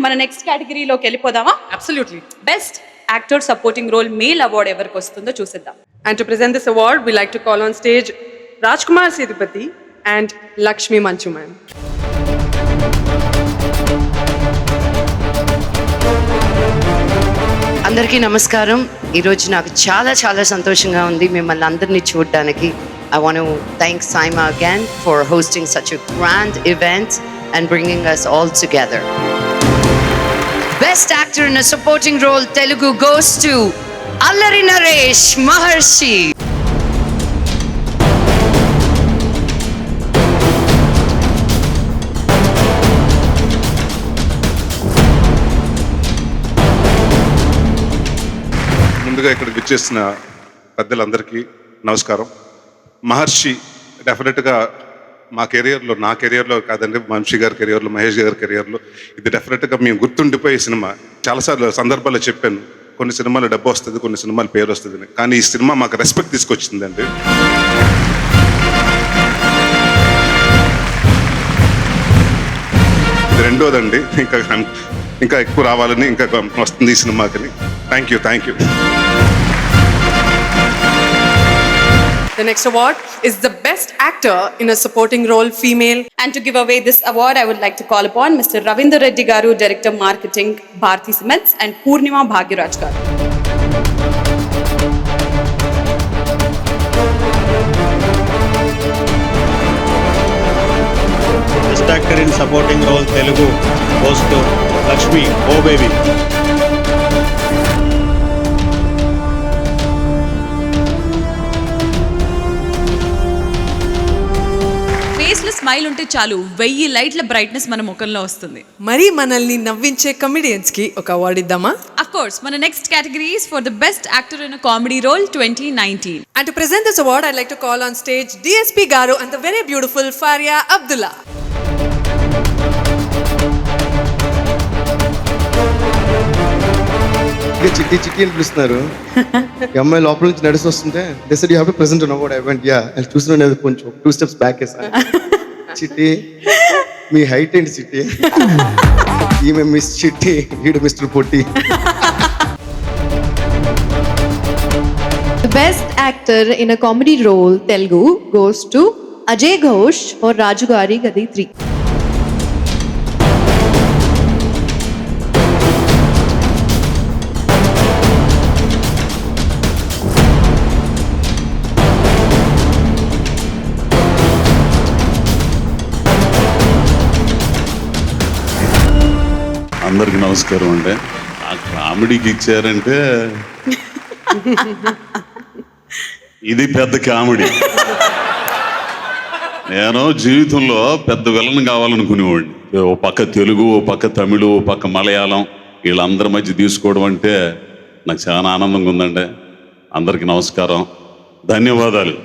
మన నెక్స్ట్ కేటగిరీలోకి వెళ్ళిపోదామా? Absolutely. Best actor supporting role male award ఎవరికి వస్తుందో చూసేద్దాం. And to present this award, we like to call on stage Rajkumar Sethupathi and Lakshmi Manchu ma'am. అందరికీ నమస్కారం. ఈరోజు నాకు చాలా సంతోషంగా ఉంది మిమ్మల్ని అందరినీ చూడడానికి. I want to thank Saima again for hosting such a grand event and bringing us all together. Best actor in a supporting role Telugu goes to Allari Naresh Maharshi. ముందుగా ఇక్కడికి విచ్చేసిన పెద్దలందరికీ నమస్కారం. మహర్షి డెఫినెట్గా మా కెరియర్లో, నా కెరియర్లో కాదండి, వంశీ గారి కెరియర్లో, మహేష్ గారి కెరియర్లో ఇది డెఫినెట్గా మేము గుర్తుండిపోయే సినిమా. చాలాసార్లు సందర్భాల్లో చెప్పాను, కొన్ని సినిమాలు డబ్బు వస్తుంది, కొన్ని సినిమాలు పేరు వస్తుంది, కానీ ఈ సినిమా మాకు రెస్పెక్ట్ తీసుకొచ్చిందండి. ఇది రెండోదండి, ఇంకా ఎక్కువ రావాలని, ఇంకా వస్తుంది ఈ సినిమాకి. Thank you. The next award is the best actor in a supporting role female. And to give away this award, I would like to call upon Mr. Ravindra Reddy Garu, Director Marketing, Bharti Cements, and Purnima Bhagyaraj Garu. Best actor in supporting role Telugu goes to Lakshmi, oh baby. Face లో smile ఉంటే చాలు, 1000 లైట్ల brightness మన ముఖంలో వస్తుంది. మరి మనల్ని నవ్వించే comedians కి ఒక అవార్డు ఇద్దామా? Of course, మన next category is for the best actor in a comedy role 2019. And to present this award, I'd like to call on stage DSP Garu and the very beautiful Faria Abdullah. చిట్టి అని పిలుస్తున్నారు. ఈ అమ్మాయి లోపల నుంచి నడిచి వస్తుంటే they said you have to present an award. I went yeah and చూస్తున్నాను కొంచెం 2 steps బ్యాక్ వేసాను. చిట్టి మీ హైట్ ఏంటి చిట్టి? ఈమె మిస్ చిట్టి, వీడు mister Potti. The best actor in a comedy role Telugu goes to Ajay Ghosh or Rajugari Gadi 3. అందరికి నమస్కారం అండి. ఆ కామెడీకి ఇచ్చారంటే ఇది పెద్ద కామెడీ. నేను జీవితంలో పెద్ద విలన్ కావాలనుకునేవాడిని. ఓ పక్క తెలుగు, ఓ పక్క తమిళు, ఓ పక్క మలయాళం, వీళ్ళందరి మధ్య తీసుకోవడం అంటే నాకు చాలా ఆనందంగా ఉందండి. అందరికీ నమస్కారం, ధన్యవాదాలు.